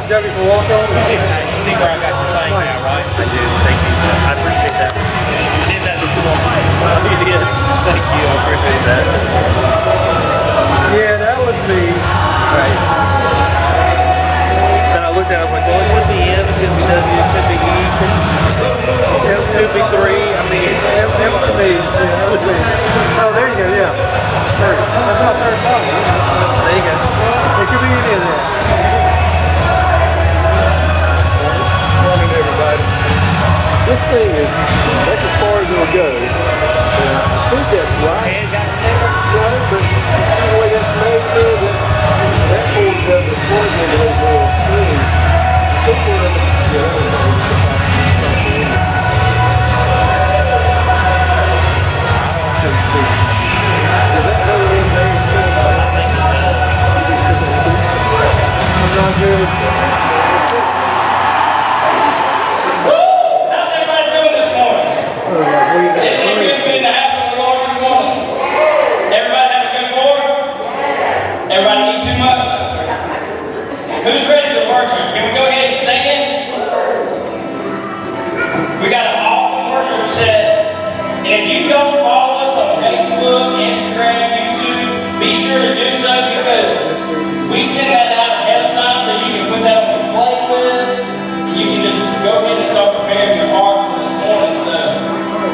W for walk on. You see where I got your thing now, right? I do. Thank you. I appreciate that. I did that this morning. Oh, you did. Thank you. I appreciate that. Yeah, that was me. Right. Then I looked at it, I was like, well, it could be M, it could be W, it could be E, it could be 3. I mean, It was me. Yeah, that was me. Oh, there you go. Yeah. Third. That's not third bottom. there you go. It could be any of that. Morning, everybody. This thing is, that's as far as it'll go. I think that's right. And got the second. Right, but the way that's made there, that holds up the point of those little things. I think we're in the Is that another one there? I'm not good. How's everybody doing this morning? Isn't it good to be in the house of the Lord this morning? Everybody have a good Fourth? Everybody eat too much? Who's ready to worship? Can we go ahead and stand? We got an awesome worship set. And if you don't follow us on Facebook, Instagram, YouTube, be sure to do so because we send that out ahead of time so you can put that on your playlist. And you can just go ahead and start preparing your heart for this morning. So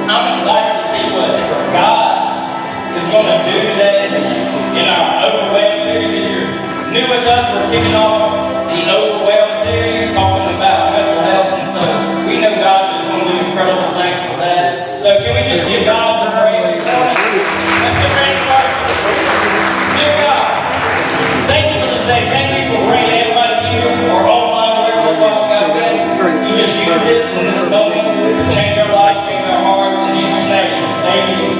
I'm excited to see what God is going to do today in our Overwhelmed series. If you're new with us, we're kicking off the Overwhelmed series talking about mental health. And so we know God's just going to do incredible things for that. So can we just give God some praise this morning? Let's get ready to worship. Dear God, thank you for this day. Thank you for bringing everybody here or online, wherever it was, God bless. You just use this in this moment to change our lives, change our hearts. In Jesus' name, amen.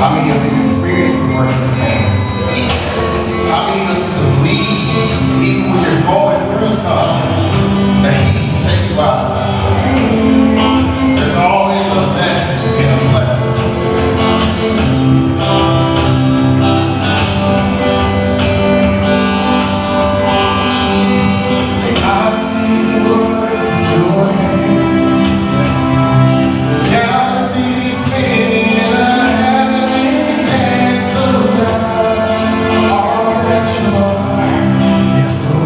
How many of you experienced the work of his hands? How many of you believe, even when you're going through something, that he can take you out of it? There's always a blessing in a blessing. I see the work in your hands. Galaxies spinning in a heavenly dance around. All that you are is so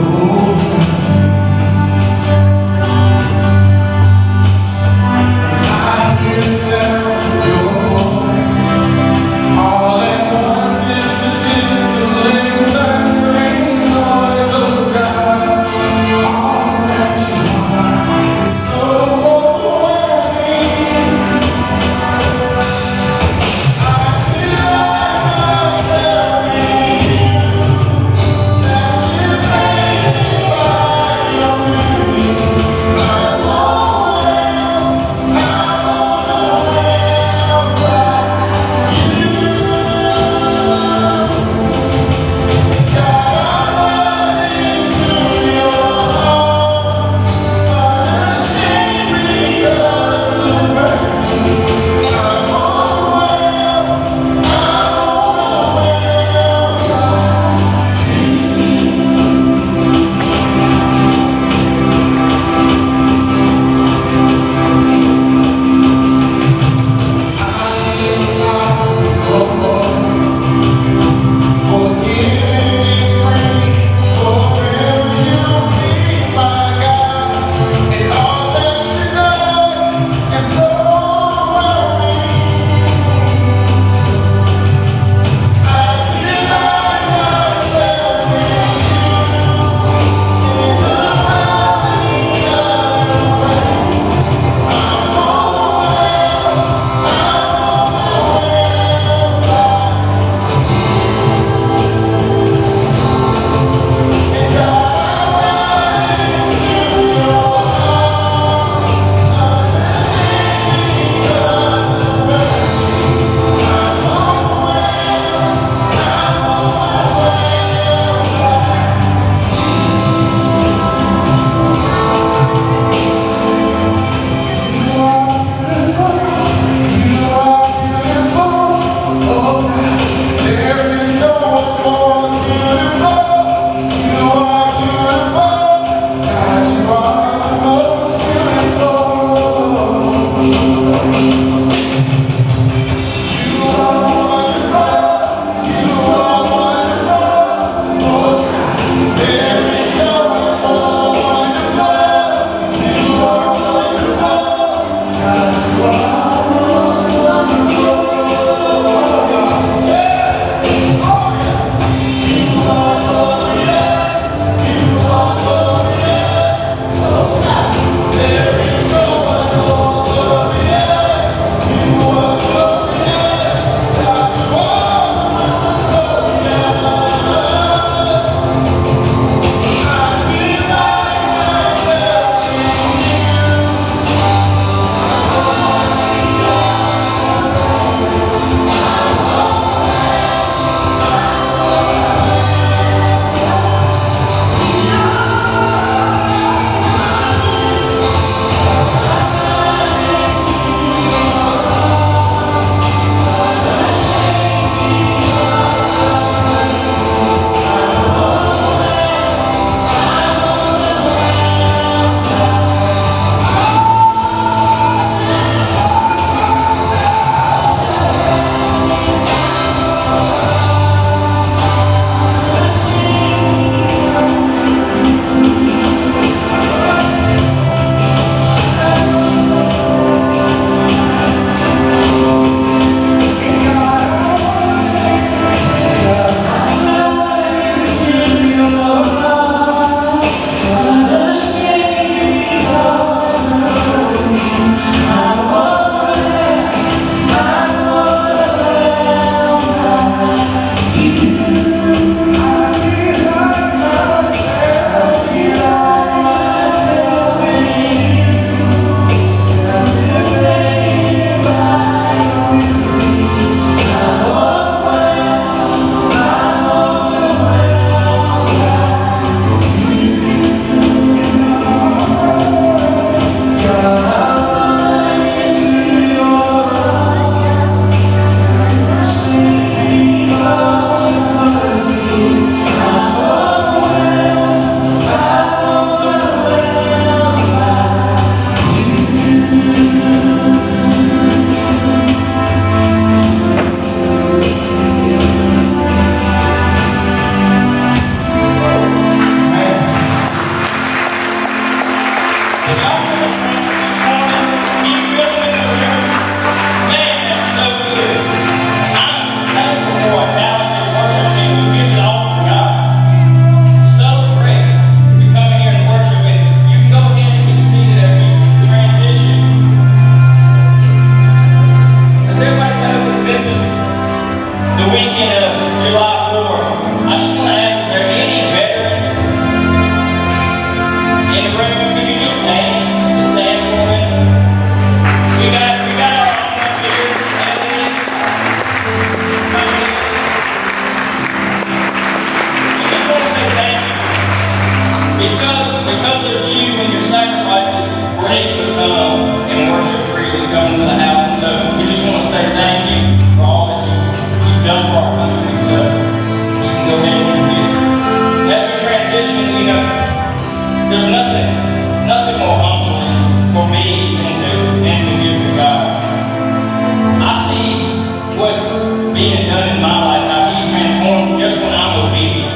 has done in my life, how He's transformed just when I'm obedient.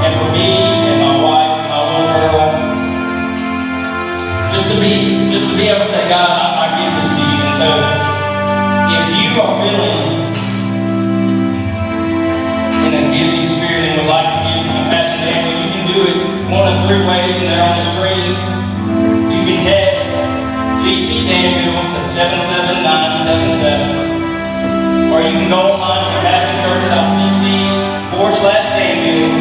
And for me and my wife and my little girl, just to be able to say, God, I give this to you. And so, if you are feeling in a giving spirit and would like to give to Compassion Family, you can do it one of three ways, and they're on the screen. You can text CC Danville to 77977, or you can go online to CompassionChurch.cc/Danville,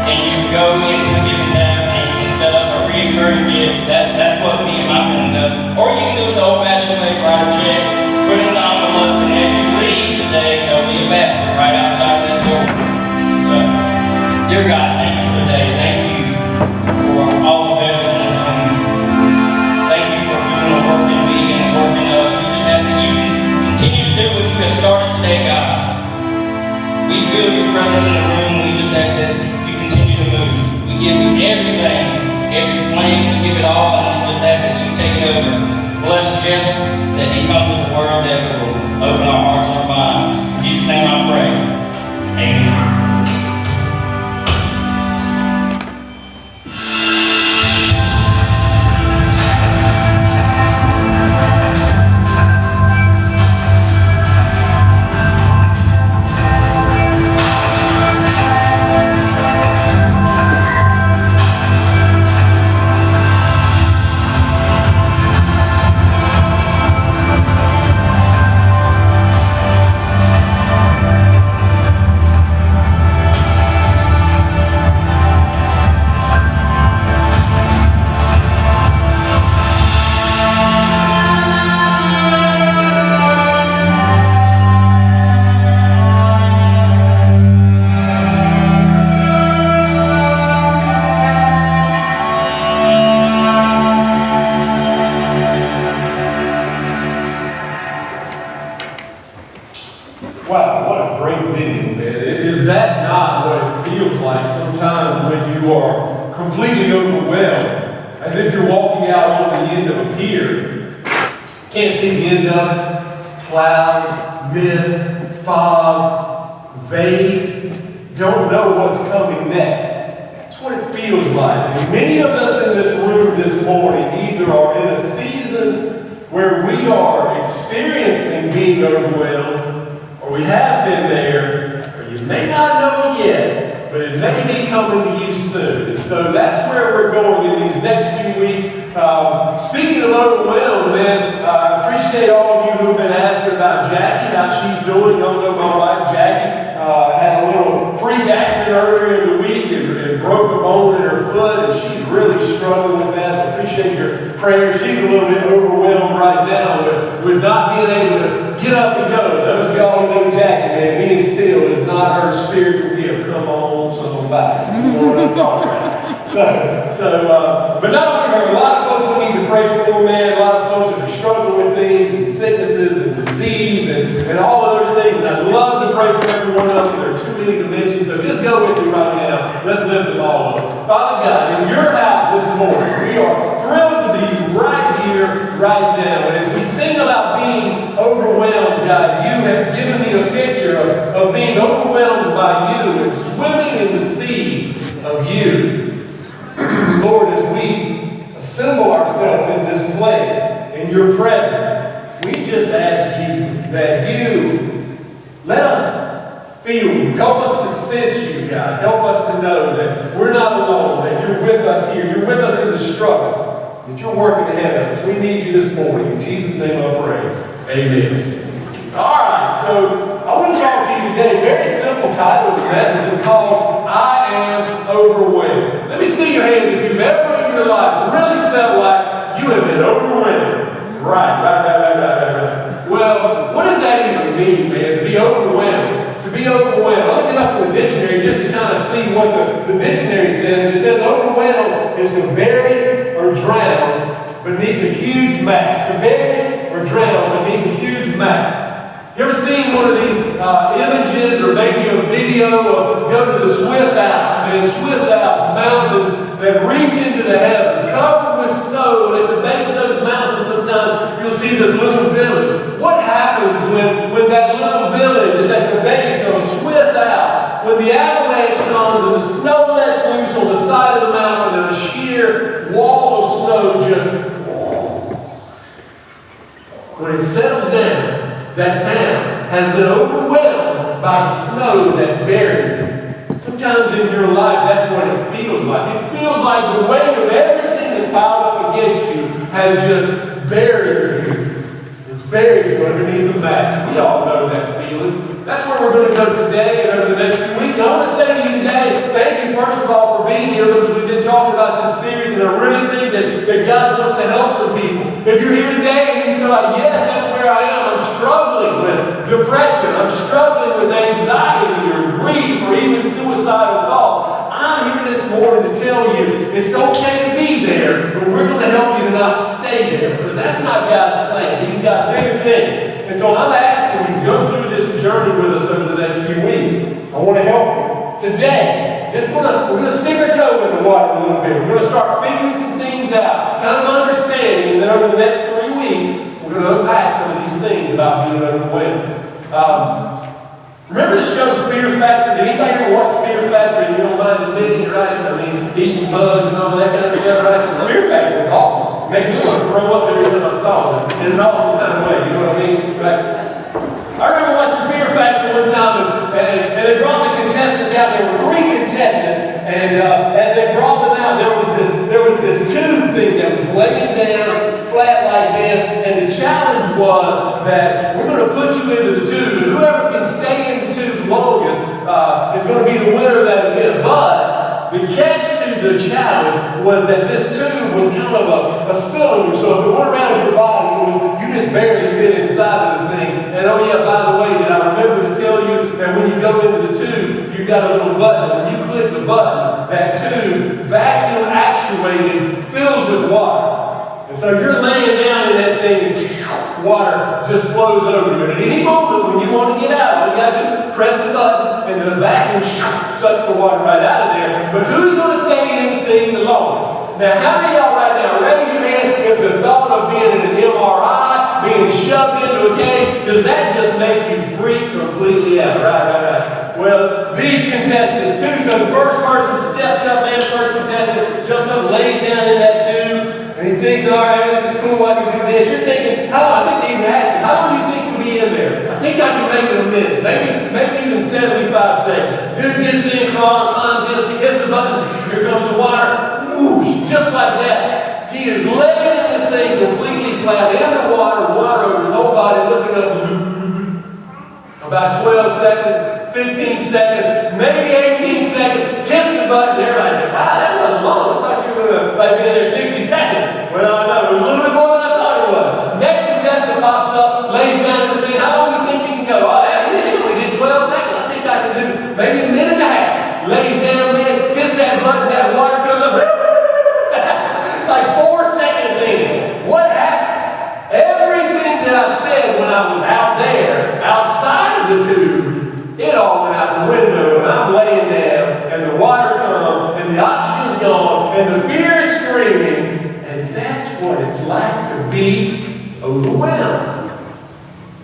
and you can go into the giving tab and you can set up a recurring gift. That's what me and my family does. Or you can do it the old-fashioned way, write a check, put it in the envelope, and as you leave today, there'll be a basket right outside that door. So, dear God, thank you for the day. Thank you for all the veterans in the room. Thank you for doing the work in me and the work in us. We just ask that you can continue to do what you have started today, God. We feel your presence in the room. We just ask that you continue to move. We give you everything, every plan, we give it all, and we just ask that you take it over. Bless Jess, that he comes with the word that will open our hearts and our minds. In Jesus' name I pray. Amen. Wow, what a great video, man. Is that not what it feels like sometimes when you are completely overwhelmed? As if you're walking out on the end of a pier. Can't see the end of it. Clouds, mist, fog, vague. Don't know what's coming next. That's what it feels like. And many of us in this room this morning either are in a season where we are experiencing being overwhelmed, or we have been there, or you may not know it yet, but it may be coming to you soon. And so that's where we're going in these next few weeks. Speaking of overwhelmed, man, I appreciate all of you who have been asking about Jackie, how she's doing. Y'all know my wife, Jackie, had a little freak accident earlier in the week and broke a bone in her foot, and she's really struggling with that. So I appreciate your prayers. She's a little bit overwhelmed right now with not being able to get up and go. Those of y'all who know Jackie, man, being still is not her spiritual gift. Come on, somebody. You know what I'm talking about. But not only her, a lot of folks we need to pray for, man. A lot of folks that are struggling with things and sicknesses and disease and all of those things. And I'd love to pray for every one of them. There are too many to mention, so just go with me right now. Let's lift them all up. Father God, in your house this morning, we are thrilled to be right here, right now. And as we sing about being overwhelmed, God, you have given me a picture of being overwhelmed by you and swimming in the sea of you. Lord, as we assemble ourselves in this place, in your presence, we just ask Jesus that you let us feel you. Help us to sense you, God. Help us to know that we're not alone, that you're with us here. You're with us in the struggle, that you're working ahead of us. We need you this morning. In Jesus' name I pray. Amen. All right, so I want to talk to you today. Very simple title of this message. It's called I Am Overwhelmed. Let me see your hand if you've ever in your life really felt like you have been overwhelmed. Right. Well, what does that even mean, man, to be overwhelmed? To be overwhelmed. I looked it up in the dictionary just to kind of see what the dictionary says. And it says overwhelmed is to bury or drown beneath a huge mass. To bury or drown beneath a huge mass. You ever seen one of these images or maybe a video of go to the Swiss Alps, man, Swiss Alps, mountains that reach into the heavens, covered with snow, and at the base of those mountains sometimes you'll see this little village. What happens when that little village that town has been overwhelmed by the snow that buries it. Sometimes in your life, that's what it feels like. It feels like the weight of everything that's piled up against you has just buried you. It's buried you underneath the mat. We all know that feeling. That's where we're going to go today and over the next few weeks. And I want to say to you today, thank you first of all for being here, because we've been talking about this series, and I really think that God wants to help some people. If you're here today and you're like, yes, that's where I am. I'm struggling with depression. I'm struggling with anxiety or grief or even suicidal thoughts. I'm here this morning to tell you it's okay to be there, but we're going to help you to not stay there, because that's not God's plan. He's got bigger things. And so I'm asking you to go through this journey with us over the next few weeks. I want to help you. Today, we're going to stick our toe in the water a little bit. We're going to start figuring some things out, kind of understanding, and then over the next 3 weeks, we're going to unpack some of these things about being overwhelmed. Remember the show Fear Factor? Did anybody ever watch Fear Factor? And you don't mind admitting, right? I mean, eating bugs and all that kind of stuff, right? Fear Factor was awesome. Made me want to throw up every time I saw it. In an awesome kind of way, you know what I mean? Right? I remember watching Fear Factor one time, and they brought the contestants out. There were 3 contestants, and as they brought them out, there was this tube thing that was laying down flat like this, and the challenge was that we're going to put you into the tube, and whoever can stay in the tube longest is going to be the winner of that event. But the catch to the challenge was that this tube was kind of a cylinder, so if it went around your body, you just barely fit inside of the thing. And oh yeah, by the way, did I remember to tell you that when you go into the tube, you've got a little button. When you click the button, that tube, vacuum actuated, fills with water. And so you're laying down in that thing, and water just flows over you. And at any moment when you want to get out, all you got to do is press the button, and the vacuum sucks the water right out of there. But who's going to stay in the thing the longest? Now, how many of y'all right now, raise your hand if the thought of being in an MRI, being shoved into a cage, does that just make you freak completely out? Right. Well, these contestants too. So the first person steps up, man, first contestant jumps up, lays down in that tube, and he thinks, all right, this is cool, I can do this. You're thinking, I think they even asked him, how long do you think you'll be in there? I think I can make it a minute, maybe even 75 seconds. Dude gets in, climbs in, hits the button, here comes the water, whoosh, just like that. He is laying in this thing completely flat, in the water over his whole body, looking up, about 12 seconds, 15 seconds, maybe 18 seconds, hits the button, everybody's like, wow, that wasn't long. I thought you were going to be in there 60 seconds. Well, I know, it was a little bit more than I thought it was. Next contestant pops up, lays down in the thing. How long do you think you can go? Oh, he only did 12 seconds. I think I can do maybe a minute and a half. Lays down there, hits that button, that water comes up, like 4 seconds in. What happened? Everything that I said when I was out there, outside of the tube, it all went out the window, and I'm laying down, and the water comes, and the oxygen's gone, and the fear is screaming, and that's what it's like to be overwhelmed.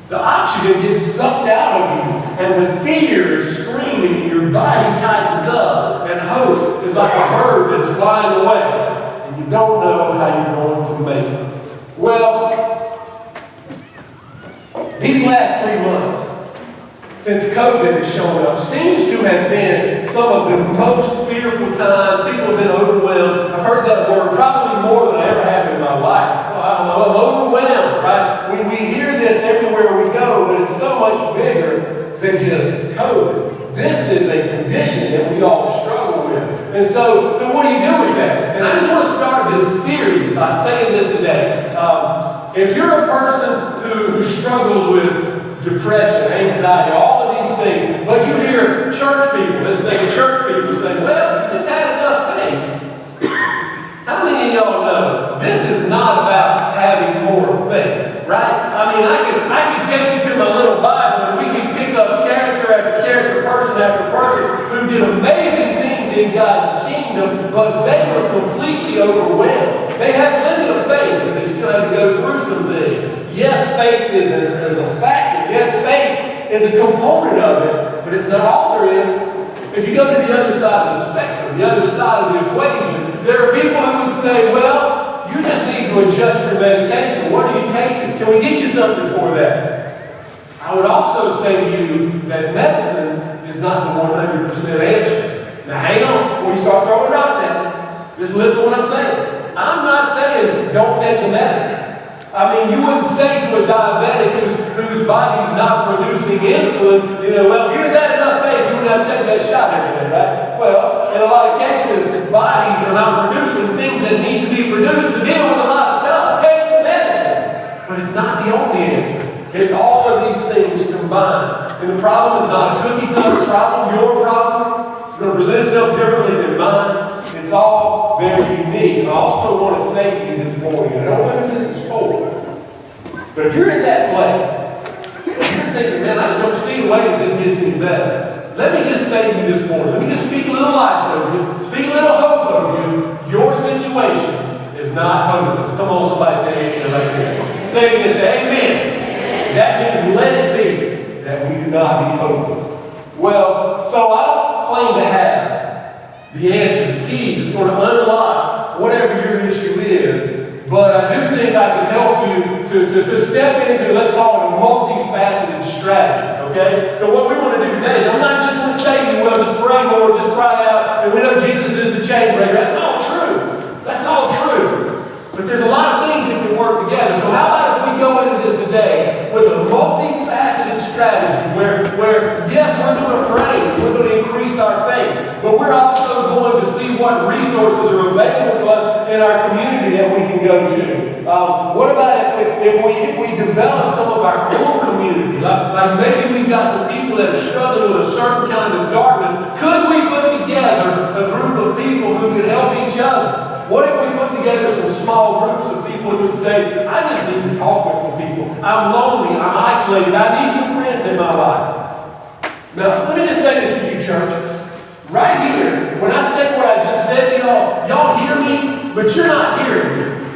The oxygen gets sucked out of you, and the fear is screaming, and your body tightens up, and hope is like a bird that's flying away, and you don't know how you're going to make it. Well, these last 3 months, since COVID has shown up, seems to have been some of the most fearful times. People have been overwhelmed. I've heard that word probably more than I ever have in my life. I'm overwhelmed, right? We hear this everywhere we go, but it's so much bigger than just COVID. This is a condition that we all struggle with. And so what do you do with that? And I just want to start this series by saying this today. If you're a person who struggles with depression, anxiety, all of these things, but you hear church people, let's say church people say, well, you just had enough faith. How many of y'all know this is not about having more faith, right? I mean, I can take you to my little Bible and we can pick up character after character, person after person who did amazing things in God's kingdom, but they were completely overwhelmed. They had plenty of faith, but they still had to go through some things. Yes, faith is a factor. Yes, faith is a component of it, but it's not all there is. If you go to the other side of the spectrum, the other side of the equation, there are people who would say, well, you just need to adjust your medication. What are you taking? Can we get you something for that? I would also say to you that medicine is not the 100% answer. Now hang on, before you start throwing rocks at me, just listen to what I'm saying. I'm not saying don't take the medicine. I mean, you wouldn't say to a diabetic whose body's not producing insulin, well, if you just had enough faith, you wouldn't have to take that shot every day, right? Well, in a lot of cases, bodies are not producing things that need to be produced to deal with a lot of stuff. Take the medicine. But it's not the only answer. It's all of these things combined. And the problem is not a cookie cutter problem, your problem. It's going to present itself differently than mine. It's all very unique. And I also want to say to you this morning, I don't know who this is for, but if you're in that place, you're thinking, man, I just don't see a way that this gets any better. Let me just say to you this morning, let me just speak a little life over you, speak a little hope over you. Your situation is not hopeless. Come on, somebody say amen right there. Say it again, say amen. That means let it be that we do not be hopeless. Well, so I don't claim to have the answer, the key is going to unlock whatever your issue is. But I do think I can help you to step into, let's call it a multifaceted strategy, okay? So what we want to do today is I'm not just going to say to you, well, just pray, Lord, just cry out, and we know Jesus is the chain breaker. That's all true. That's all true. But there's a lot of things that can work together. So how about if we go into this today with a multifaceted strategy where yes, we're going to pray, we're going to increase our faith, but we're also going to see what resources are available to us in our community that we can go to. What about if we develop some of our core community, like maybe we've got some people that are struggling with a certain kind of darkness. Could we put together a group of people who could help each other? What if we put together some small groups of people who would say, I just need to talk with some people. I'm lonely, I'm isolated, I need some friends in my life. Now, let me just say this to you, church. Right here, when I say what I just said to y'all hear me, but you're not hearing me.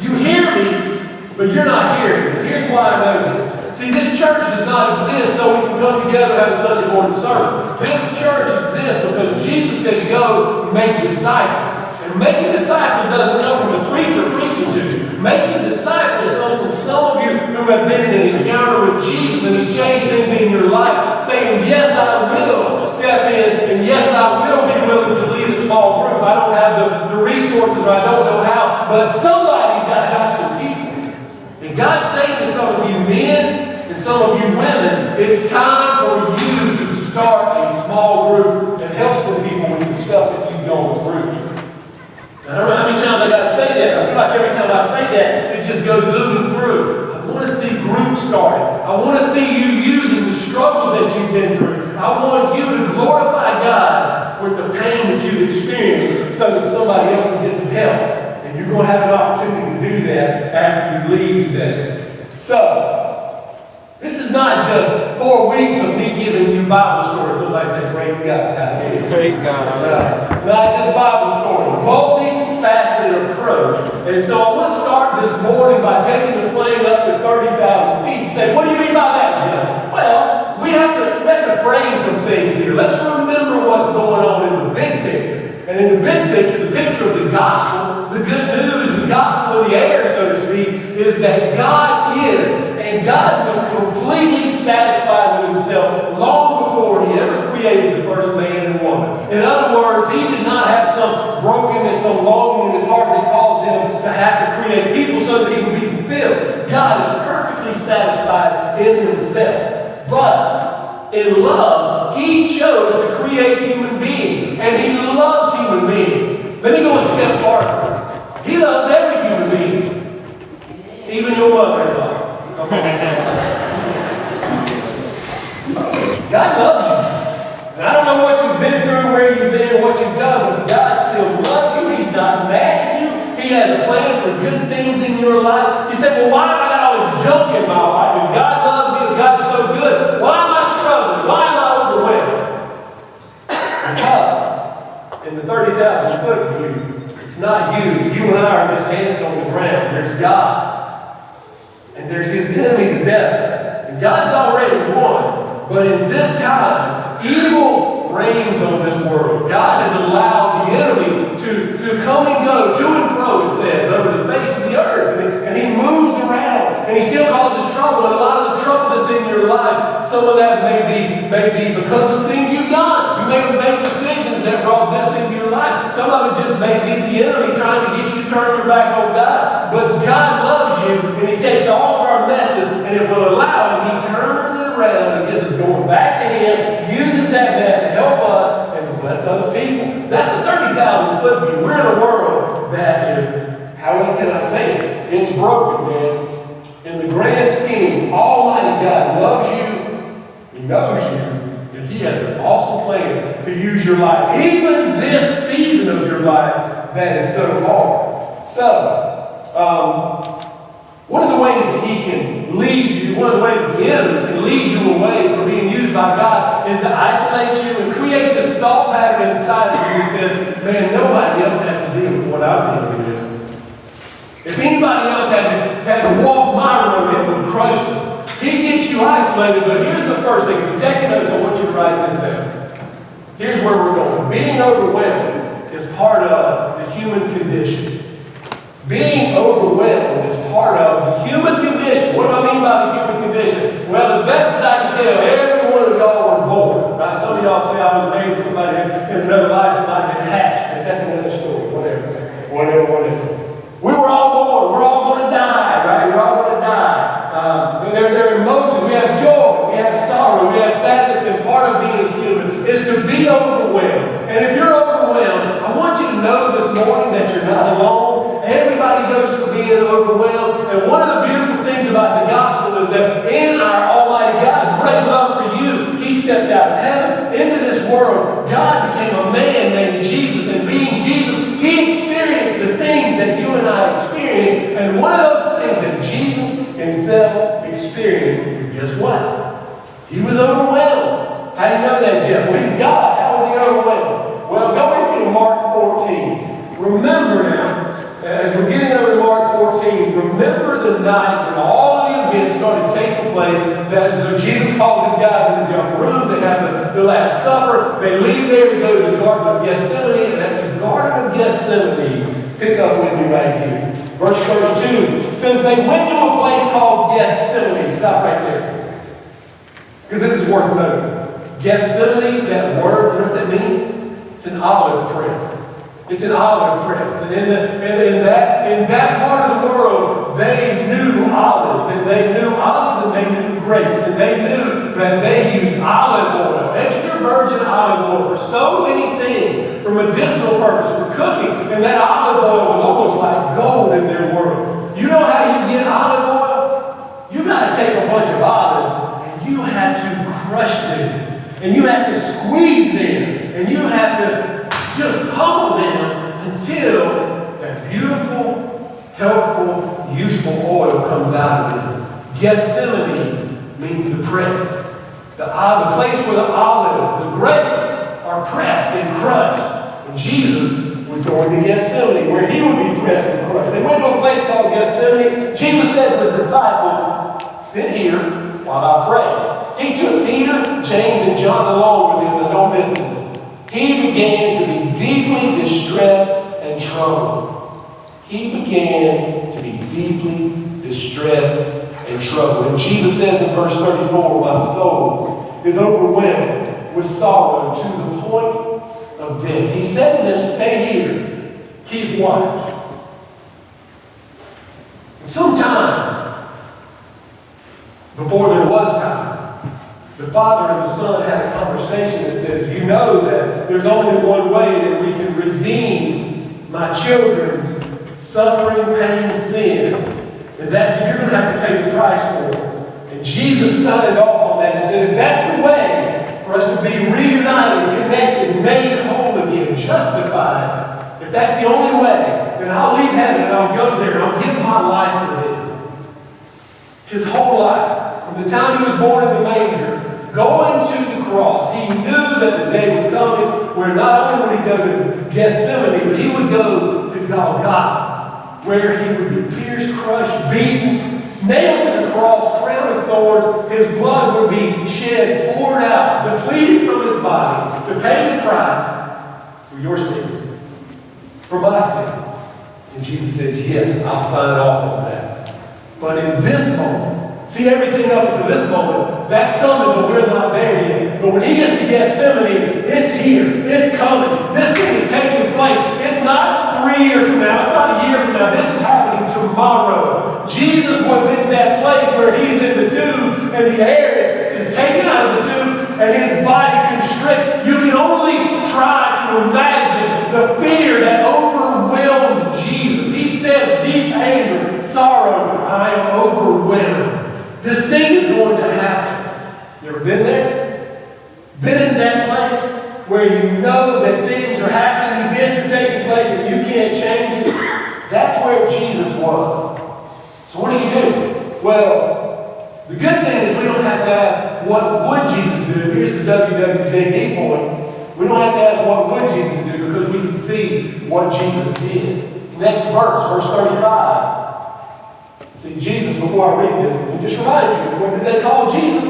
You hear me, but you're not hearing me. Here's why I know this. See, this church does not exist so we can come together and have a Sunday morning service. This church exists because Jesus said, go make disciples. And making disciples doesn't come from the preacher preaching to you. Making disciples comes from some of you who have been in an encounter with Jesus and He's changed things in your life, saying, yes, I will step in, and yes, I will be willing to lead a small group. I don't have the resources, or I don't know how, but somebody's got to help some people. And God's saying to some of you men and some of you women, it's time for you to start a small group that helps the people with the stuff that you've gone through. I don't know how many times I got to say that. I feel like every time I say that, it just goes zooming through. I want to see groups started. I want to see you using the struggles that you've been through. I want you to glorify God with the pain that you've experienced so that somebody else can get some help. And you're going to have an opportunity to do that after you leave today. So, this is not just 4 weeks of me giving you Bible stories. Somebody say, praise God. Praise God. It's not just Bible stories. Multifaceted approach. And so I want to start this morning by taking the plane up to 30,000 feet. You say, what do you mean by that, Jim? Well, we have to frame some things here. Let's remember what's going on in the big picture. And in the big picture, the picture of the gospel, the good news, the gospel of the air, so to speak, is that God is. And God was completely satisfied with Himself long before He ever created the first man and woman. In other words, He did not have some brokenness, some longing in His heart that caused Him to have to create people so that He would be fulfilled. God is perfectly satisfied in Himself. But in love, He chose to create human beings. And He loves human beings. Let me go a step farther. He loves every human being. Even your mother-in-law. God loves you. And I don't know what you've been through, where you've been, what you've done, but God still loves you. He's not mad at you. He has a plan for good things in your life. You say, well, why have I got all this junk in my life? If God loves me, if God's so good, why am I struggling? Why am I overwhelmed? Because in the 30,000 foot view, it's not you. You and I are just hands on the ground. There's God. And there's his enemy, the devil. And God's already won. But in this time, evil reigns on this world. God has allowed the enemy to come and go, to and fro, it says, over the face of the earth. And he moves around. And he still causes trouble. And a lot of the trouble that's in your your life. Some of that may be because of things you've done. You may have made decisions that brought this into your life. Some of it just may be the enemy trying to get you to turn your back on God. But God loves you, and He takes all of our messes, and if we'll allow Him, He turns it around and gets us going back to Him, uses that mess to help us and to bless other people. That's the 30,000 foot view. We're in a world that is, how else can I say it? It's broken, man. In the grand scheme, Almighty God loves you. He knows you. And He has an awesome plan to use your life. Even this season of your life that is so hard. So, one of the ways that He can lead you, one of the ways that the enemy can lead you away from being used by God is to isolate you and create this thought pattern inside of you that says, man, nobody else has to deal with what I'm dealing with. If anybody else had to walk my road, it would crush them. He gets you isolated, but here's the first thing. If you're taking notes, I want you to write this down. Here's where we're going. Being overwhelmed is part of the human condition. Being overwhelmed is part of the human condition. What do I mean by the human condition? Well, as best as I can tell, every one of y'all were born. Right? Some of y'all say I was married to somebody in another life that might have been hatched, but that's another story. Whatever. We were all born. We're all going to die, right? We're all going to die. There are emotions. We have joy. We have sorrow. We have sadness. And part of being human is to be overwhelmed. And if you're overwhelmed, I want you to know this morning that you're not alone. Everybody goes through being overwhelmed. And one of the beautiful things about the gospel is that in our Almighty God's great love for you, He stepped out of heaven into this world. God became a man named Jesus. And being Jesus, He experienced the things that you and I experience. And one of those things that Jesus Himself experienced is, guess what? He was overwhelmed. How do you know that, Jeff? Well, He's God. How was He overwhelmed? Well, go into Mark 14. Remember now, as we're getting over to Mark 14, remember the night when all of the events started taking place. That so Jesus calls His guys into the upper room. They have the Last Supper. They leave there to go to the Garden of Gethsemane. And at the Garden of Gethsemane, pick up with me right here. Verse 2 says they went to a place called Gethsemane. Stop right there. Because this is worth noting. Gethsemane, that word, you know what that means? It's an olive press. It's an olive press. And in that part of the world, they knew olives. And they knew olives and they knew grapes. And they knew that they used olive oil, extra virgin olive oil, for so many things, for medicinal purpose, for cooking. And that olive oil was almost like gold in their world. You know how you get olive oil? You got to take a bunch of olives and you have to crush them. And you have to squeeze them. And you have to just pummel them until that beautiful, helpful, useful oil comes out of them. Gethsemane means the press. The place where the olives, the grapes, are pressed and crushed. And Jesus was going to Gethsemane, where He would be pressed and crushed. They went to a place called Gethsemane. Jesus said to His disciples, sit here while I pray. He took Peter, James, and John along with Him, and don't miss this. He began to be deeply distressed and troubled. He began to be deeply distressed and troubled. And Jesus says in verse 34, my soul is overwhelmed with sorrow to the point of death. He said to them, stay here, keep watch. And sometime before there was time, the Father and the Son had a conversation that says, you know that there's only one way that we can redeem my children's suffering, pain, sin. And that's that you're going to have to pay the price for it. And Jesus signed off on that and said, if that's the way for us to be reunited, connected, made whole again, justified, if that's the only way, then I'll leave heaven and I'll go there and I'll give my life for Him. His whole life, from the time He was born in the manger, going to the cross, He knew that the day was coming where not only would He go to Gethsemane, but He would go to Golgotha, where He would be pierced, crushed, beaten, nailed to the cross, crowned with thorns. His blood would be shed, poured out, depleted from His body to pay the price for your sins, for my sins. And Jesus says, yes, I'll sign off on that. But in this moment, See, everything up to this moment, that's coming, but we're not there yet. But when he gets to Gethsemane, it's here. It's coming. This thing is taking place. It's not 3 years from now. It's not a year from now. This is happening tomorrow. Jesus was in that place where he's in the tomb, and the air is taken out of the tomb, and his body constricts. You can only try to imagine the fear that overwhelmed Jesus. He said, deep anger, sorrow, I am overwhelmed. This thing is going to happen. You ever been there? Been in that place where you know that things are happening, events are taking place, and you can't change it? That's where Jesus was. So what do you do? Well, the good thing is we don't have to ask, what would Jesus do? Here's the WWJD point. We don't have to ask, what would Jesus do? Because we can see what Jesus did. Next verse 35. See, Jesus, before I read this, let me just remind you, what did they call Jesus?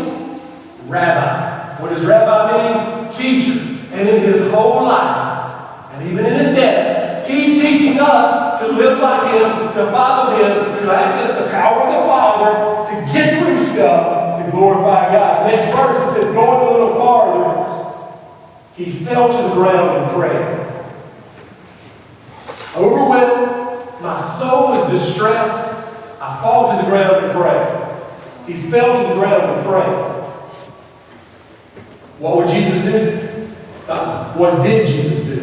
Rabbi. What does rabbi mean? Teacher. And in his whole life, and even in his death, he's teaching us to live like him, to follow him, to access the power of the Father, to get through stuff, to glorify God. Next verse, it says, going a little farther, he fell to the ground and prayed. Overwhelmed, my soul is distressed. I fall to the ground and pray. He fell to the ground and prayed. What would Jesus do? What did Jesus do?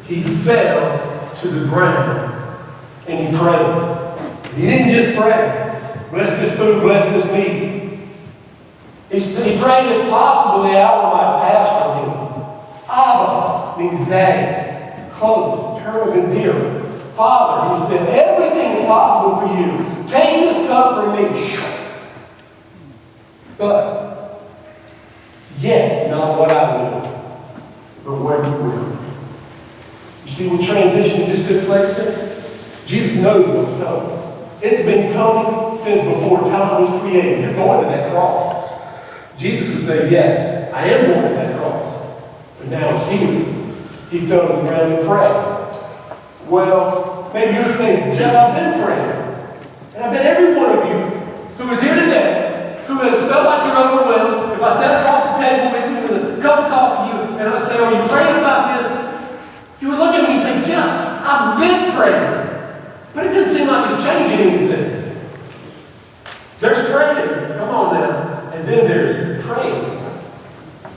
He fell to the ground and he prayed. He didn't just pray, bless this food, bless this meat. He prayed if possible the hour might pass from him. Abba means daddy, close, term of endearment. Father, he said, everything is possible for you. Take this cup from me. But yet, not what I will, but what you will. You see, we transition to this good place there. Jesus knows what's coming. It's been coming since before time was created. You're going to that cross. Jesus would say, yes, I am going to that cross. But now it's here. He fell to the ground and prayed. Well, maybe you're saying, Jeff, I've been praying. And I bet every one of you who is here today, who has felt like you're overwhelmed, if I sat across the table with you with a cup of coffee, and I say, are you praying about this? You would look at me and say, Jeff, I've been praying. But it doesn't seem like it's changing anything. There's praying. Come on now. And then there's praying.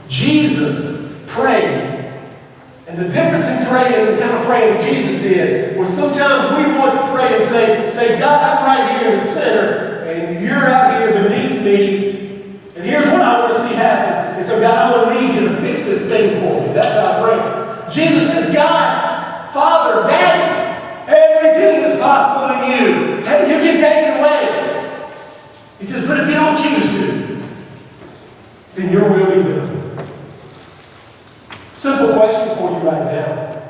Jesus prayed. And the difference in praying and the kind of praying Jesus did was sometimes we want to pray and say, God, I'm right here in the center, and you're out here beneath me, and here's what I want to see happen. And so, God, I'm going to need you to fix this thing for me. That's how I pray. Jesus says, God, Father, Daddy, everything is possible in you. You can take it away. He says, but if you don't choose to, then your will be done. Simple question for you right now.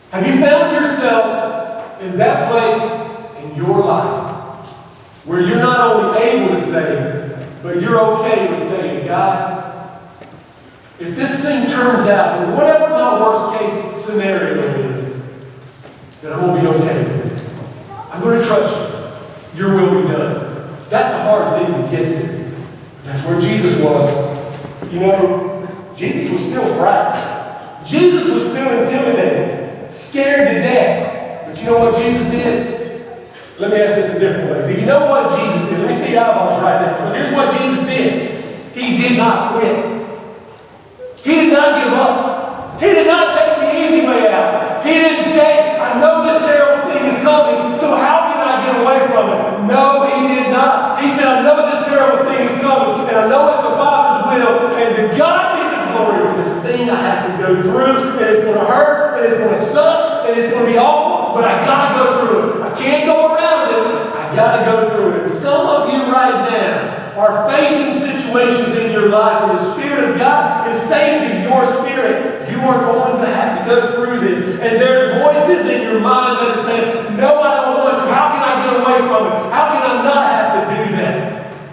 Have you found yourself in that place in your life where you're not only able to say, but you're okay with saying, God, if this thing turns out, and whatever my worst case scenario is, then I'm going to be okay with it. I'm going to trust you. Your will be done. That's a hard thing to get to. That's where Jesus was. You know, Jesus was still frightened. Jesus was still intimidated, scared to death. But you know what Jesus did? Let me ask this a different way. Do you know what Jesus did? Let me see your eyeballs right now. Because here's what Jesus did. He did not quit. He did not give up. He did not take the easy way out. He didn't say, I know this terrible thing is coming, so how can I get away from it? No, he did not. He said, I know this terrible thing is coming, and I know it's the Father's will, and to God be the glory for this thing I have to go through, and it's going to hurt, and it's going to suck, and it's going to be awful, but I got to go through it. I can't go around it. I got to go through it. Some of you right now are facing situations in your life where the Spirit of God is saying to your spirit, you are going to have to go through this. And there are voices in your mind that are saying, no, I don't want to. How can I get away from it? How can I not have to do that?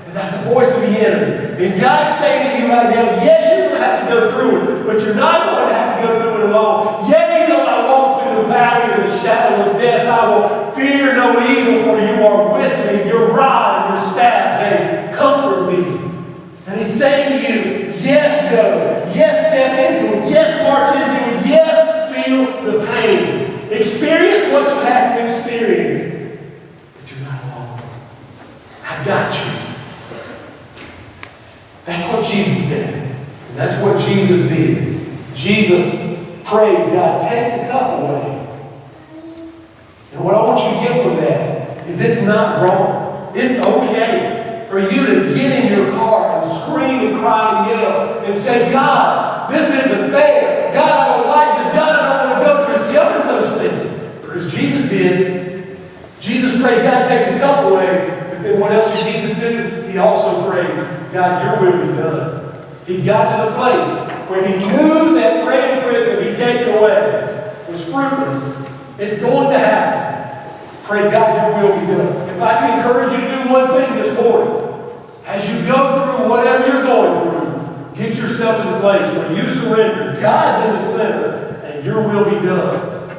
And that's the voice of the enemy. And God's saying to you right now, yes, you're going to have to go through it, but you're not going to have to go through it alone. Yea, though I walk through the valley of the shadow of death, I will fear no evil, for you are with me. Your rod and your staff, they Experience what you have to experience. But you're not alone. I got you. That's what Jesus said. And that's what Jesus did. Jesus prayed, God, take the cup away. And what I want you to get from that is it's not wrong. It's okay for you to get in your car and scream and cry and yell and say, God, this isn't fair. God, I don't like this. God, I don't want to go through this. Tell him those things. Because Jesus did. Jesus prayed, God, take the cup away. But then what else did Jesus do? He also prayed, God, your will be done. He got to the place where he knew that praying for it to be taken away was fruitless. It's going to happen. Pray, God, your will be done. If I can encourage you to do one thing this morning, as you go through whatever you're going through, get yourself in a place where you surrender. God's in the center, and your will be done.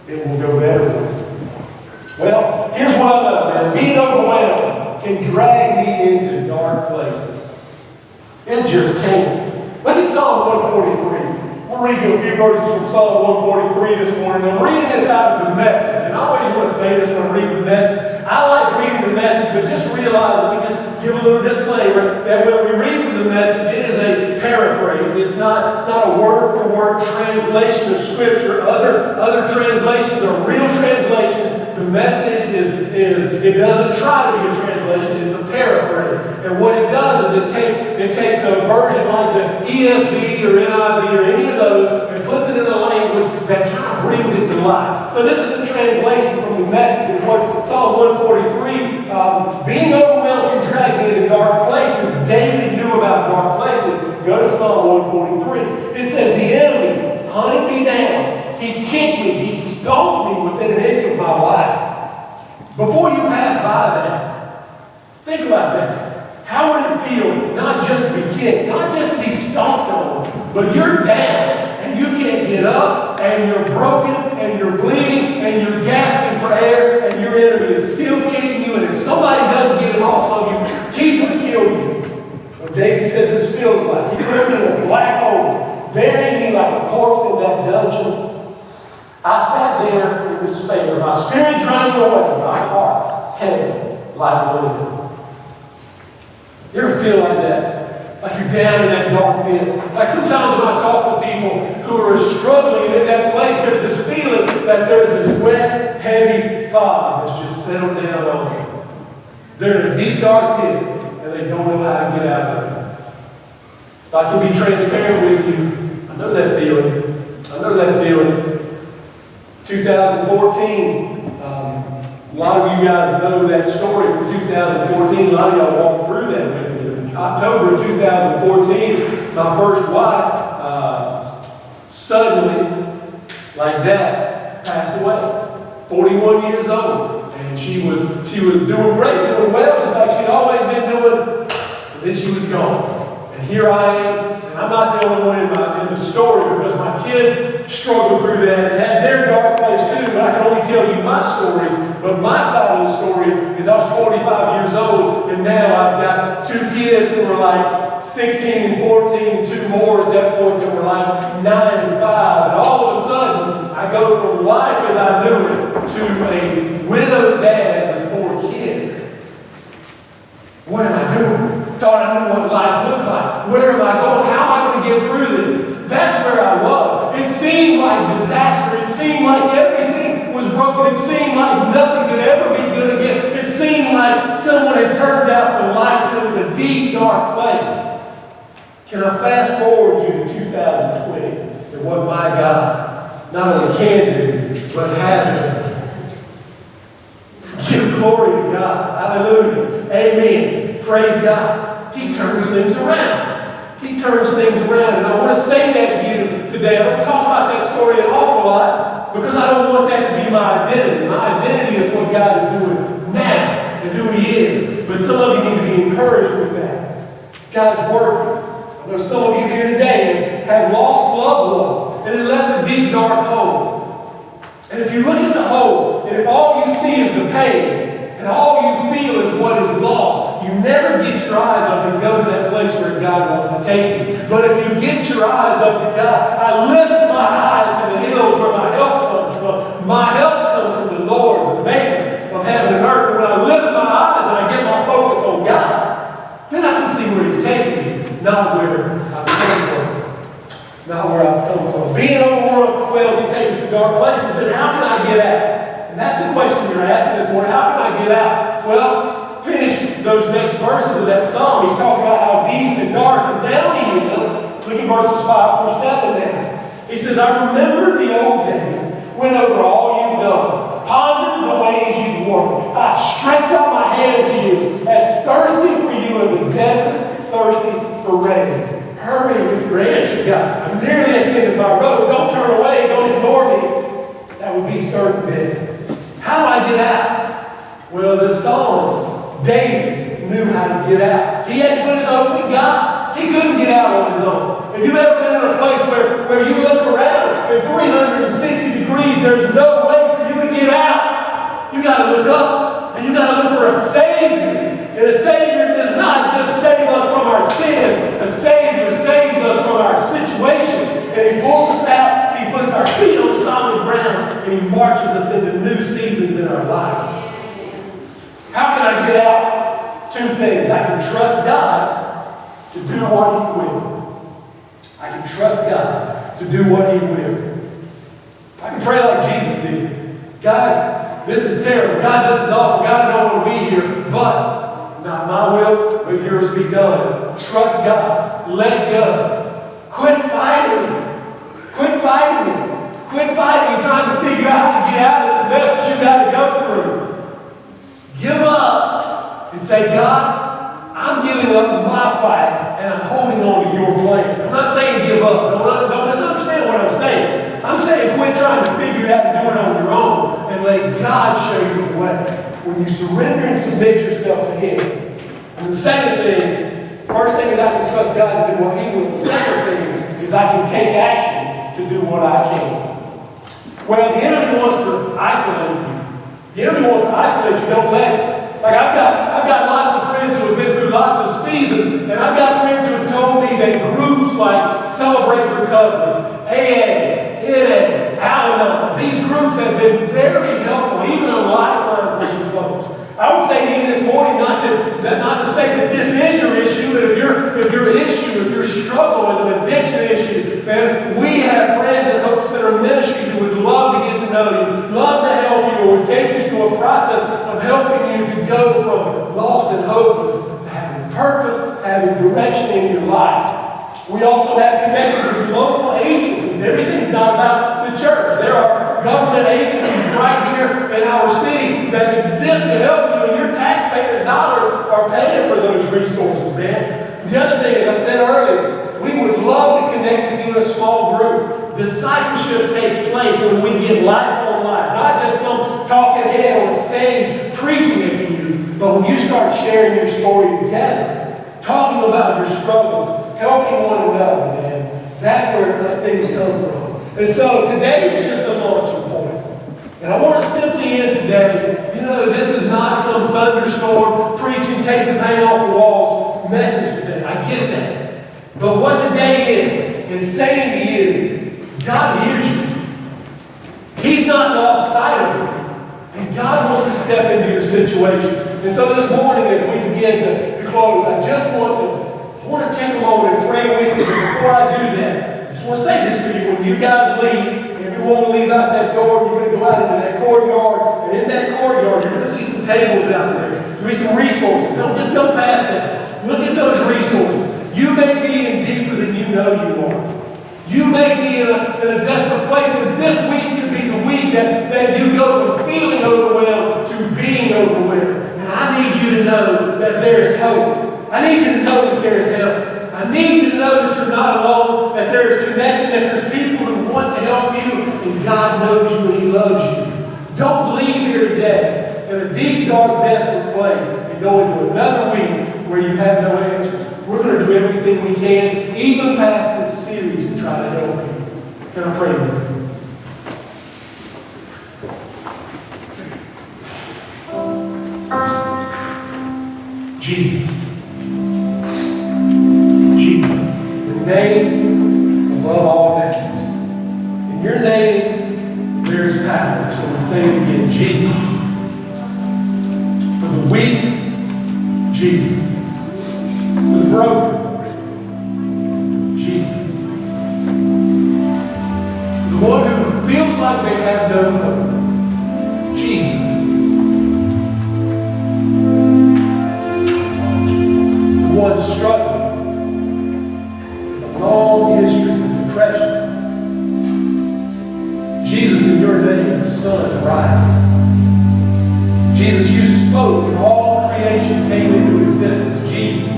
It will go better for you. Well, here's what I love, man. Being overwhelmed can drag me into dark places. It just can't. Look at Psalm 143. We'll read you a few verses from Psalm 143 this morning. I'm reading this out of the Message. And I always want to say this when I read the Message. I like reading the Message, but just realize, let me just give a little disclaimer, that when we read from the Message, it is a paraphrase. It's not a word-for-word translation of Scripture. Other translations are real translations. The Message it doesn't try to be a translation, it's a paraphrase. And what it does is it takes a version like the ESV or NIV or any of those and puts it in a language that kind of brings it to life. So this is a translation from the Message of what Psalm 143, being overwhelmed can drag me into dark places. David knew about dark places. Go to Psalm 143. It says, the enemy hunted me down. He kicked me. He stomped me within an inch of my life. Before you pass by that, think about that. How would it feel not just to be kicked, not just to be stomped on, but you're down and you can't get up and you're broken and you're bleeding and you're gasping for air and your enemy is still kicking you, and if somebody doesn't get him off of you, he's going to kill you. What David says this feels like. He put me in a black hole, burying me like a corpse in that dungeon. I sat there in despair, my spirit draining away, my heart heavy like lead. You ever feel like that? Like you're down in that dark pit? Like sometimes when I talk with people who are struggling in that place, there's this feeling that there's this wet, heavy fog that's just settled down on them. They're in a deep, dark pit, and they don't know how to get out of it. If I can be transparent with you, I know that feeling. I know that feeling. 2014, a lot of you guys know that story from 2014. A lot of y'all walked through that with me. In October of 2014, my first wife suddenly, like that, passed away. 41 years old. And she was doing great, doing well, just like she'd always been doing. And then she was gone. And here I am. And I'm not the only one in the story, because my kids struggled through that and had their dark place too, but I can only tell you my story. But my side of the story is I was 45 years old, and now I've got two kids who are like 16 and 14, and two more at that point that were like 9 and 5. And all of a sudden, I go from life as I knew it to a widowed dad with 4 kids. What am I doing? Thought I knew what life looked like. Where am I going? How am I going to get through this? That's where I was. It seemed like disaster. It seemed like everything was broken. It seemed like nothing could ever be good again. It seemed like someone had turned out the lights and it was a deep, dark place. Can I fast forward you to 2020 and what my God not only can do, but has done? Give glory to God. Hallelujah. Amen. Praise God. He turns things around. He turns things around. And I want to say that to you today. I don't talk about that story an awful lot because I don't want that to be my identity. My identity is what God is doing now and who He is. But some of you need to be encouraged with that. God's working. I know some of you here today have lost loved ones and it left a deep, dark hole. And if you look at the hole, and if all you see is the pain, and all you feel is what is lost, you never get your eyes up and go to that place where God wants to take you. But if you get your eyes up to God, I lift my eyes to the hills where my help comes from. My not where I've come from. Being overwhelmed can take us to dark places, but how can I get out? And that's the question you're asking this morning. How can I get out? Well, finish those next verses of that psalm. He's talking about how deep and dark and down he is. Look at verses 5 through 7 now. He says, I remember the old days, went over all you've done, pondered the ways you've worked. I stretched out my hand to you, as thirsty for you as the desert, thirsty for rain. Hurry with your answer, God. I'm nearly at the end of my road. Don't turn away. Don't ignore me. That would be certain death. How do I get out? Well, the psalmist, David, knew how to get out. He had to put his hope in God. He couldn't get out on his own. If you've ever been in a place where you look around at 360 degrees, there's no way for you to get out. You got to look up, and you got to look for a Savior. And a Savior does not just save us from our sin. A Savior saves us from our situation. And He pulls us out, He puts our feet on solid ground, and He marches us into new seasons in our life. How can I get out? Two things. I can trust God to do what He will. I can trust God to do what He will. I can pray like Jesus did. God, this is terrible. God, this is awful. God, I don't want to be here, but not my will, but yours be done. Trust God. Let go. Quit fighting. Quit fighting. Quit fighting, trying to figure out how to get out of this mess that you got to go through. Give up and say, God, I'm giving up my fight and I'm holding on to your plan. I'm not saying give up. Don't misunderstand what I'm saying. I'm saying quit trying to figure out how to do it on your own and let God show you the way. When you surrender and submit yourself to Him. And the second thing, first thing is I can trust God to do what He will. The second thing is I can take action to do what I can. Well, the enemy wants to isolate you. The enemy wants to isolate you. Don't let it. Like I've got lots of friends who have been through lots of seasons, and I've got friends who have told me that groups like Celebrate Recovery, AA, NA, Al-Anon, these groups have been very helpful, even on Lifeline for some folks. I would say even this morning, not to say that this is your issue, but if your struggle is an addiction issue, then we have friends at Hope Center Ministries who would love to get to know you, love to help you, or would take you through a process of helping you to go from lost and hopeless to having purpose, having direction in your life. We also have connections with local agencies. Everything's not about the church. There are government agencies right here in our city that exist to help you, and your taxpayer dollars are paying for those resources, man. The other thing, as I said earlier, we would love to connect with you in a small group. Discipleship takes place when we get life on life, not just some talking head on a stage preaching it to you, but when you start sharing your story together, talking about your struggles, helping one another, man. That's where things come from. And so today is just a launching point. And I want to simply end today. You know, this is not some thunderstorm, preaching, take the paint off the walls message today. I get that. But what today is saying to you, God hears you. He's not lost sight of you. And God wants to step into your situation. And so this morning as we begin to close, I just want to take a moment and pray with you. Before I do that, I just want to say this to you. When you guys leave, and you want to leave out that door, you're going to go out into that courtyard, and in that courtyard, you're going to see some tables out there. There'll be some resources. Don't just go past that. Look at those resources. You may be in deeper than you know you are. You may be in a desperate place, and this week could be the week that you go from feeling overwhelmed to being overwhelmed. And I need you to know that there is hope. I need you to know that there is help. I need you to know that you're not alone, that there is connection, that there's people who want to help you, and God knows you and He loves you. Don't leave here today in a deep, dark, desperate place and go into another week where you have no answers. We're going to do everything we can, even past this series, and try to help you. Can I pray with you? Jesus. The name above all names. In your name, there is power. So we say it again, Jesus. For the weak, Jesus. For the broken, Jesus. have no hope. Jesus. The one struggling with a long history of depression. Jesus, in your name, the sun rises. Jesus, you spoke and all creation came into existence. Jesus.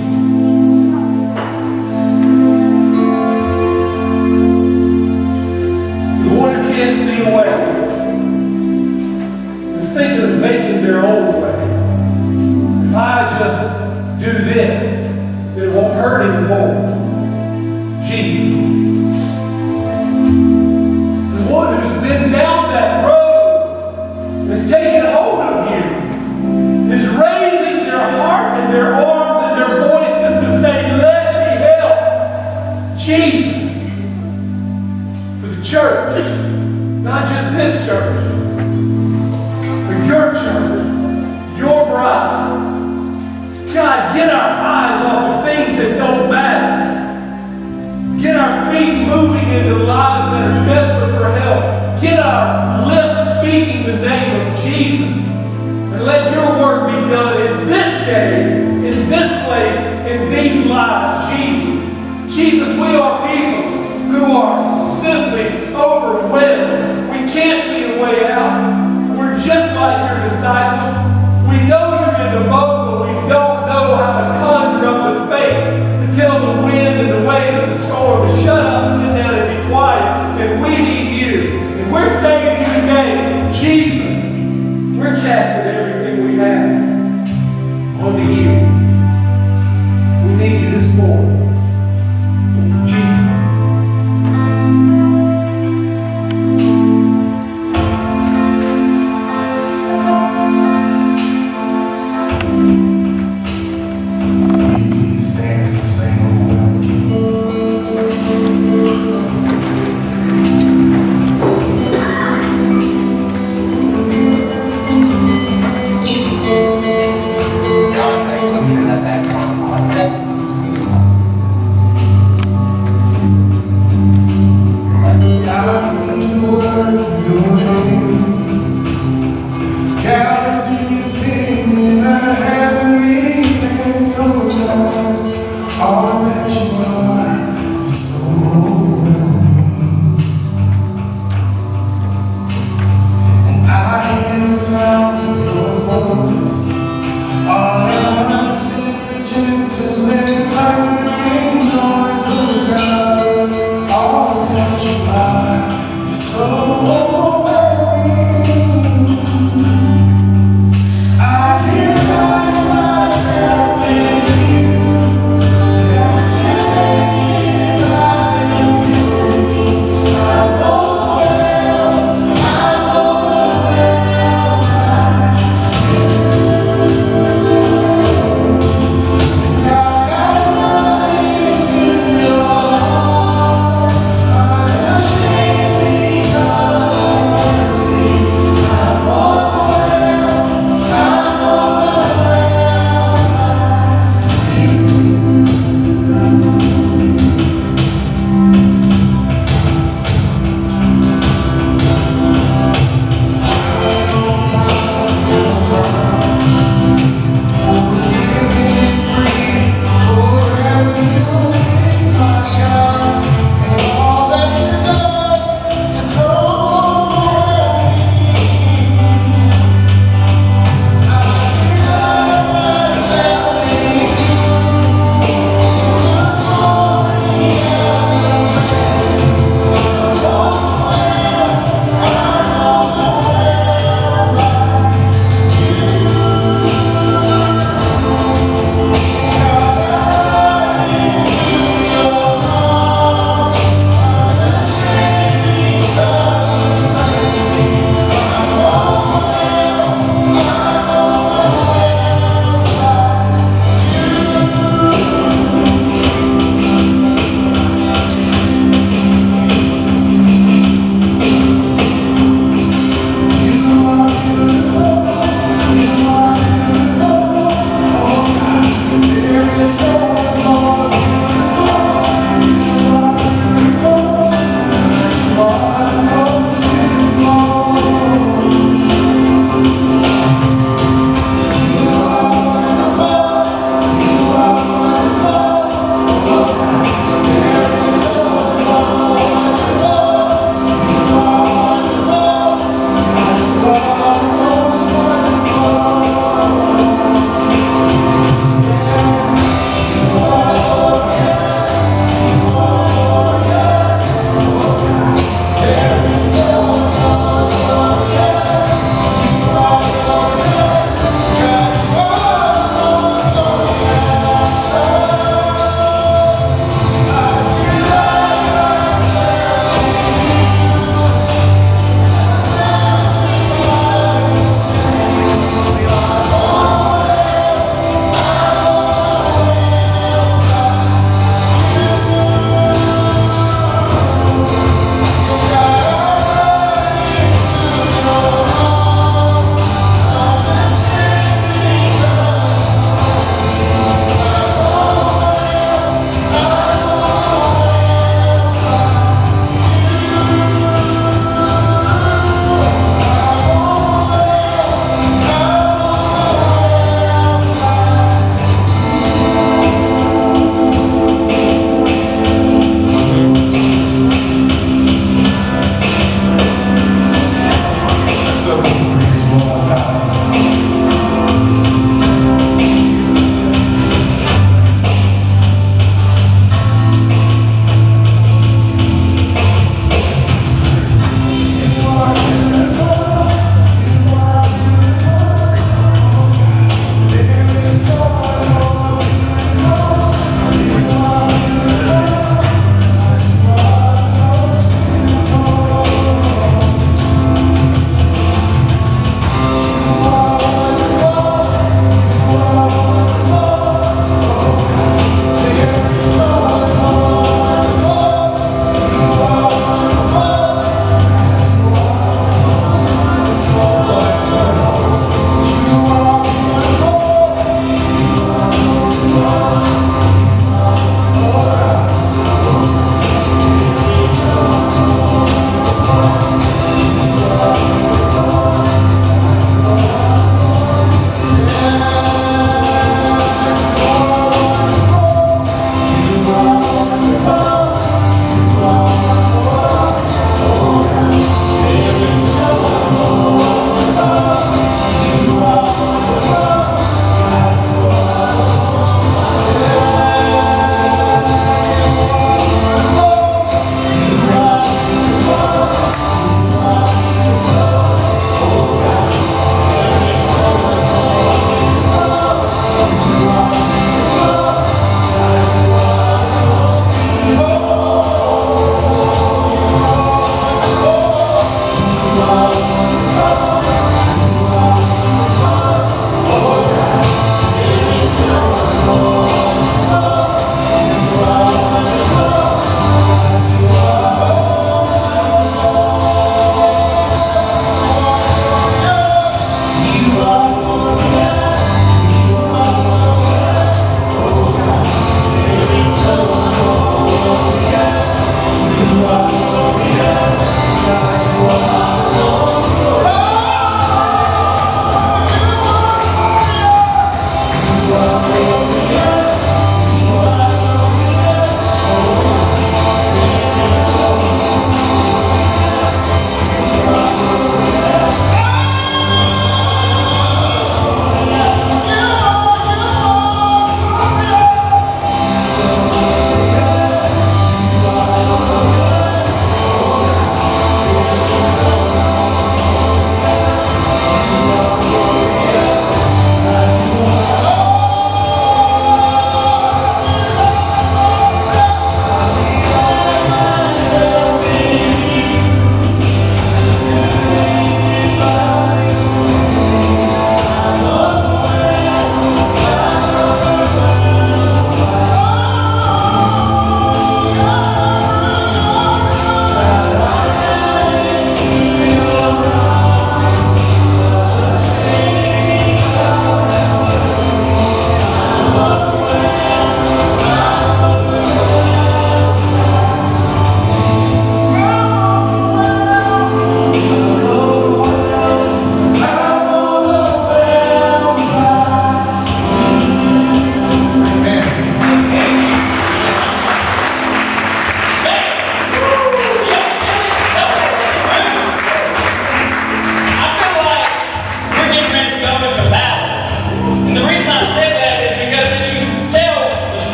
The one who can't see a way is thinking of making their own way. If I just do this, it won't hurt anymore. Jesus. The one who's been down that road is taking hold of you, is raising their heart and their arms and their voices to say, let me help. Jesus. For the church, not just this church, but your church, your bride. God, get our eyes off the things that don't matter. Get our feet moving into lives that are desperate for help. Get our lips speaking the name of Jesus. And let your work be done in this day, in this place, in these lives, Jesus. Jesus, we are people who are simply overwhelmed. We can't see a way out. We're just like your disciples. We know you're in the boat, but we don't know how to conjure up the faith to tell the wind and the wave and the storm to shut up, sit down, and be quiet. And we need you. And we're saying to you today, Jesus, we're casting everything we have onto you. We need you this morning. Jesus.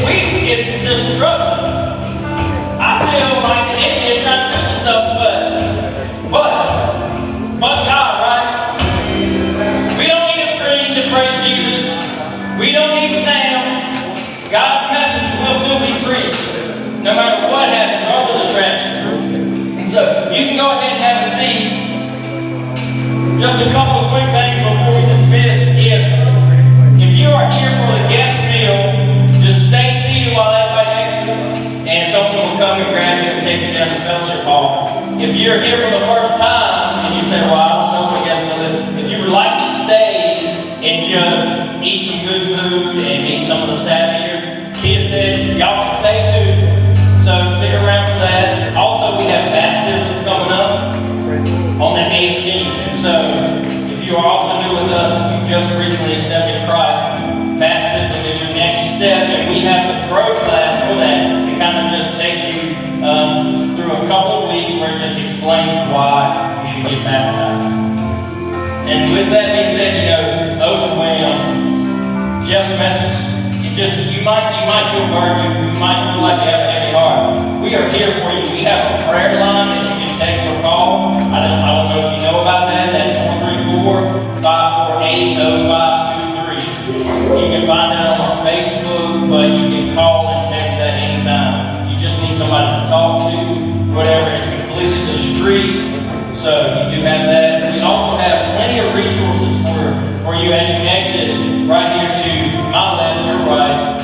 it's just struggling. I feel like the enemy is trying to do some stuff, but God, right? We don't need a screen to praise Jesus. We don't need sound. God's message will still be preached, no matter what happens, all the distractions. So you can go ahead and have a seat. Just a couple of quick things before we dismiss. If you are here for the guest meal, just stay seated while everybody exits, and someone will come and grab you and take you down to the fellowship hall. If you're here for the first time and you say, well, I don't know where guest meal is, if you would like to stay and just eat some good food and meet some of the staff here, Kia said y'all can stay too. So stick around for that. Also, we have baptisms coming up on the 18th. So if you are also new with us, if you just recently accepted Christ, baptism is your next step, and we have the grow class for that. It kind of just takes you through a couple of weeks where it just explains why you should get baptized. And with that being said, overwhelmed. Jeff's message. You might feel burdened. You might feel like you have a heavy heart. We are here for you. We have a prayer line that you can text or call. I don't know if you know about that. That's 434-548-0523. You can find that on our Facebook, but you can call and text that anytime. You just need somebody to talk to, whatever. It's completely discreet. So you do have that. We also have plenty of resources for you as you exit right here to my left, your right.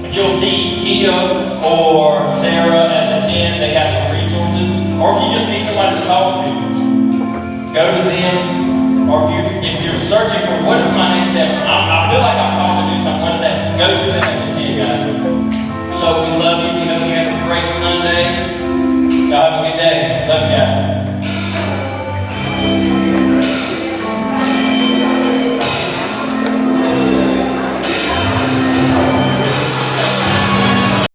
But you'll see Kia or Sarah at the 10. They got some resources. Or if you just need somebody to talk to, go to them. Or if you're searching for what is my next step, I feel like I'm called to do something. What is that? Go to them at the 10, guys. So we love you. We hope you have a great Sunday. God have a good